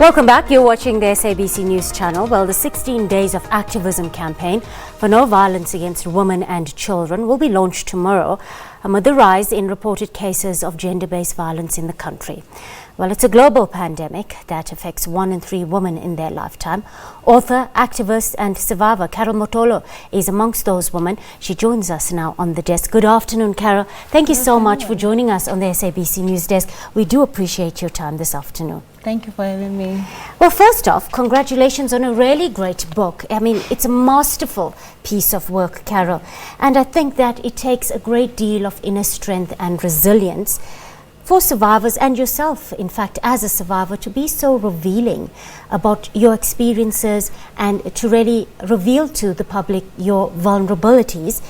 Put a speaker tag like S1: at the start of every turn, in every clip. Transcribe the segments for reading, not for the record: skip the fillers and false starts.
S1: Welcome back. You're watching the SABC News channel. Well, the 16 Days of Activism campaign for no violence against women and children will be launched tomorrow amid the rise in reported cases of gender-based violence in the country. Well, it's a global pandemic that affects 1 in 3 women in their lifetime. Author, activist and survivor Carol Motolo is amongst those women. She joins us now on the desk. Good afternoon, Carol. Thank you so much for joining us on the SABC News desk. We do appreciate your time this afternoon.
S2: Thank you for having me.
S1: Well, first off, congratulations on a really great book. I mean, it's a masterful piece of work, Carol. And I think that it takes a great deal of inner strength and resilience for survivors and yourself, in fact, as a survivor, to be so revealing about your experiences and to really reveal to the public your vulnerabilities.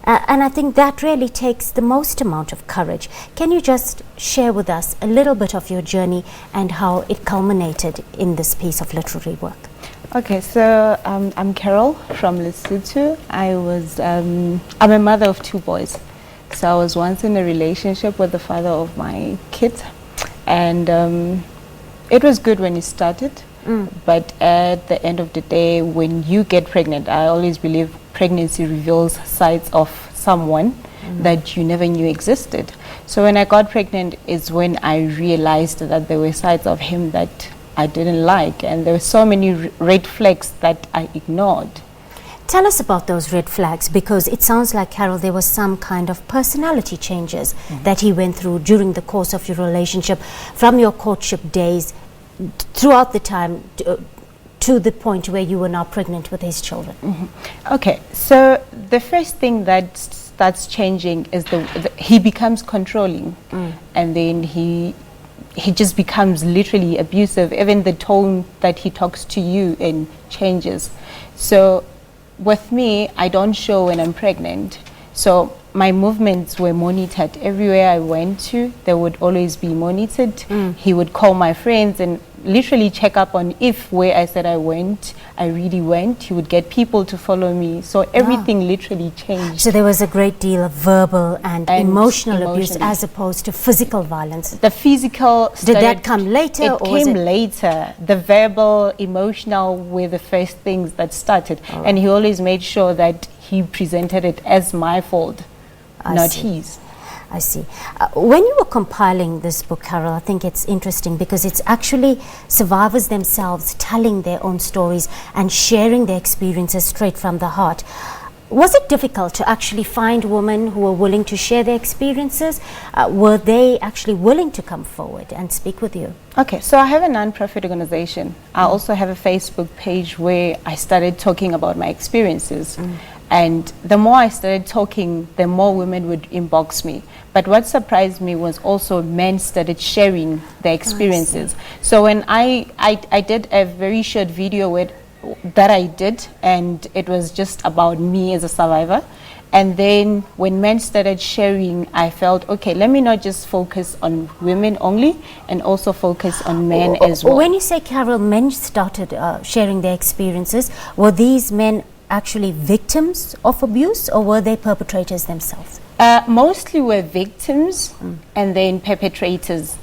S1: And I think that really takes the most amount of courage. Can you just share with us a little bit of your journey and how it culminated in this piece of literary work?
S2: Okay, so I'm Carol from Lesotho. I'm a mother of 2 boys. So I was once in a relationship with the father of my kids, and it was good when it started. But at the end of the day, when you get pregnant, I always believe pregnancy reveals sides of someone that you never knew existed. So when I got pregnant is when I realized that there were sides of him that I didn't like, and there were so many red flags that I ignored.
S1: Tell us about those red flags, because it sounds like, Carol, there was some kind of personality changes that he went through during the course of your relationship, from your courtship days throughout the time to the point where you were now pregnant with his children.
S2: Okay, so the first thing that starts changing is he becomes controlling, and then he just becomes literally abusive. Even the tone that he talks to you and changes. So with me, I don't show when I'm pregnant. So my movements were monitored. Everywhere I went to, they would always be monitored. He would call my friends and literally check up on if where I said I went, I really went. He would get people to follow me. So everything literally changed.
S1: So there was a great deal of verbal and emotional abuse as opposed to physical violence.
S2: The physical
S1: did that come later?
S2: It came later. The verbal, emotional were the first things that started. And he always made sure that he presented it as my fault, not his.
S1: I see. When you were compiling this book, Carol, I think it's interesting because it's actually survivors themselves telling their own stories and sharing their experiences straight from the heart. Was it difficult to actually find women who were willing to share their experiences? Were they actually willing to come forward and speak with you?
S2: Okay, so I have a non-profit organization. I also have a Facebook page where I started talking about my experiences. And the more I started talking, the more women would inbox me. But what surprised me was also men started sharing their experiences. So when I did a very short video that I did, and it was just about me as a survivor. And then when men started sharing, I felt, okay, let me not just focus on women only, and also focus on men as well.
S1: When you say, Carol, men started sharing their experiences, were these men actually victims of abuse, or were they perpetrators themselves?
S2: Mostly were victims and then perpetrators.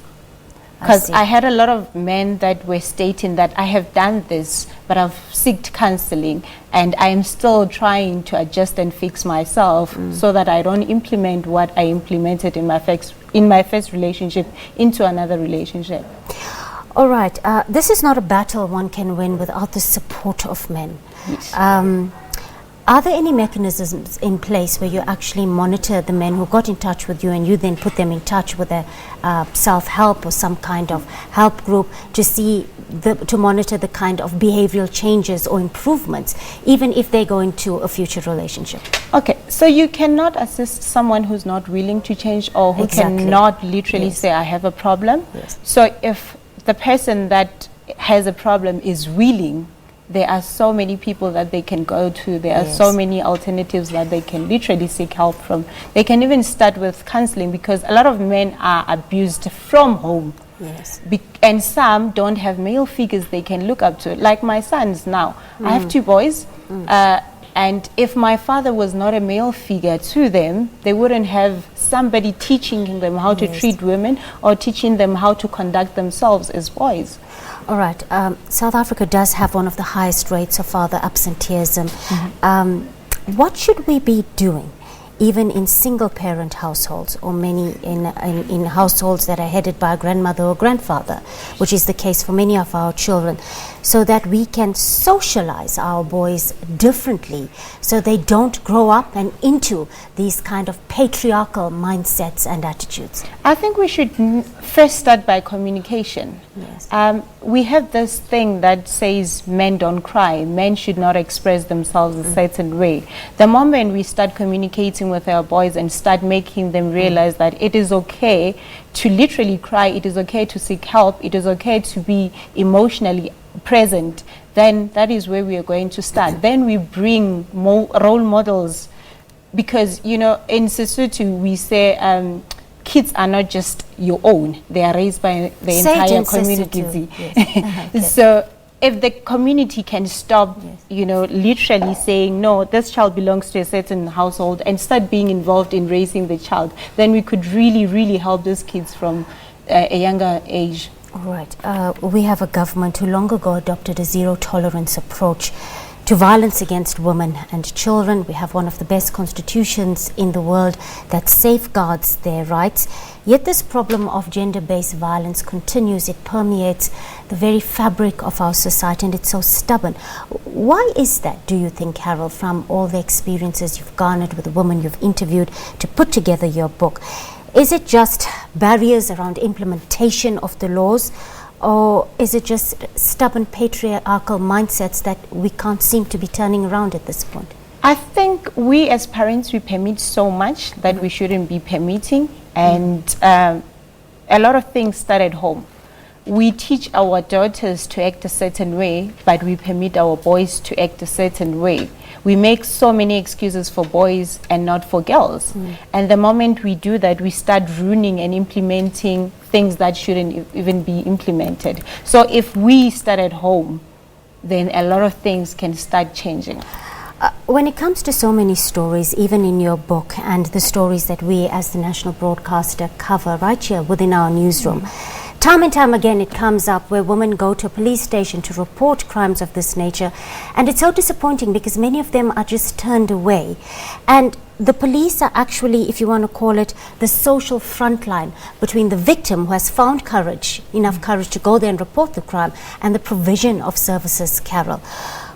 S2: Because I had a lot of men that were stating that I have done this, but I've sought counseling, and I am still trying to adjust and fix myself so that I don't implement what I implemented in my first relationship into another relationship.
S1: All right. This is not a battle one can win without the support of men.
S2: Yes.
S1: Are there any mechanisms in place where you actually monitor the men who got in touch with you, and you then put them in touch with a self-help or some kind of help group to monitor the kind of behavioral changes or improvements, even if they go into a future relationship?
S2: Okay, so you cannot assist someone who's not willing to change, or who cannot literally say, I have a problem. So if the person that has a problem is willing, there are so many people that they can go to. There are so many alternatives that they can literally seek help from. They can even start with counseling, because a lot of men are abused from home. And some don't have male figures they can look up to. Like my sons now. I have 2 boys. And if my father was not a male figure to them, they wouldn't have somebody teaching them how to treat women or teaching them how to conduct themselves as boys.
S1: All right. South Africa does have one of the highest rates of father absenteeism. What should we be doing, even in single-parent households or many in households that are headed by a grandmother or grandfather, which is the case for many of our children, so that we can socialize our boys differently so they don't grow up and into these kind of patriarchal mindsets and attitudes?
S2: I think we should first start by communication.
S1: Yes.
S2: We have this thing that says men don't cry, men should not express themselves a certain way. The moment we start communicating with our boys and start making them realize that it is okay to literally cry, it is okay to seek help, it is okay to be emotionally present, then that is where we are going to start. Then we bring more role models, because in Sesotho we say kids are not just your own, they are raised by the entire community. Yes. So if the community can stop, literally saying, no, this child belongs to a certain household, and start being involved in raising the child, then we could really, really help those kids from a younger age.
S1: All right. We have a government who long ago adopted a zero-tolerance approach to violence against women and children. We have one of the best constitutions in the world that safeguards their rights. Yet this problem of gender-based violence continues. It permeates the very fabric of our society, and it's so stubborn. Why is that, do you think, Carol, from all the experiences you've garnered with the women you've interviewed to put together your book? Is it just barriers around implementation of the laws, or is it just stubborn patriarchal mindsets that we can't seem to be turning around at this point?
S2: I think we as parents, we permit so much that we shouldn't be permitting, and a lot of things start at home. We teach our daughters to act a certain way, but we permit our boys to act a certain way. We make so many excuses for boys and not for girls. And the moment we do that, we start ruining and implementing things that shouldn't even be implemented. So if we start at home, then a lot of things can start changing.
S1: When it comes to so many stories, even in your book, and the stories that we as the national broadcaster cover right here within our newsroom, time and time again it comes up where women go to a police station to report crimes of this nature, and it's so disappointing because many of them are just turned away. And the police are actually, if you want to call it, the social front line between the victim who has found enough courage to go there and report the crime, and the provision of services. Carol,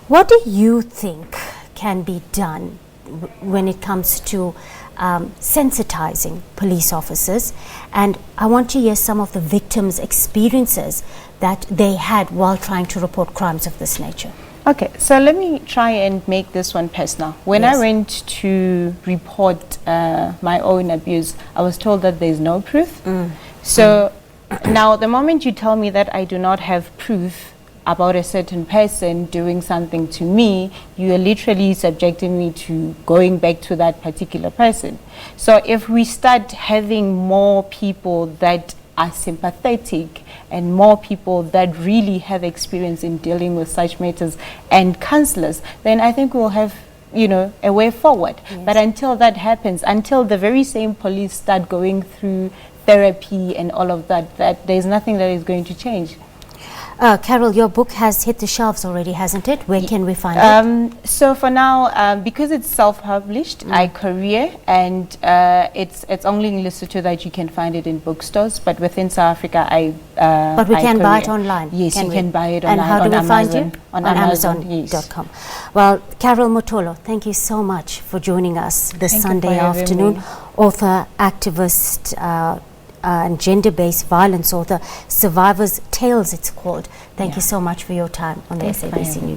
S1: what do you think can be done when it comes to sensitizing police officers? And I want to hear some of the victims' experiences that they had while trying to report crimes of this nature.
S2: Okay, so let me try and make this one personal. When I went to report my own abuse, I was told that there's no proof. So now the moment you tell me that I do not have proof about a certain person doing something to me, you are literally subjecting me to going back to that particular person. So if we start having more people that are sympathetic and more people that really have experience in dealing with such matters and counselors, then I think we'll have a way forward. But until that happens, until the very same police start going through therapy and all of that, there's nothing that is going to change.
S1: Carol, your book has hit the shelves already, hasn't it? Where can we find it?
S2: So for now, because it's self-published, I courier, and it's only in Lesotho that you can find it in bookstores. But within South Africa,
S1: but we can buy it online.
S2: Yes, you can buy it online.
S1: And how do we
S2: Amazon,
S1: find you?
S2: On
S1: Amazon.com. Yes. Well, Carol Motolo, thank you so much for joining us this Sunday afternoon. Author, activist, and gender-based violence author, Survivors' Tales it's called. Thank you so much for your time on the SABC News.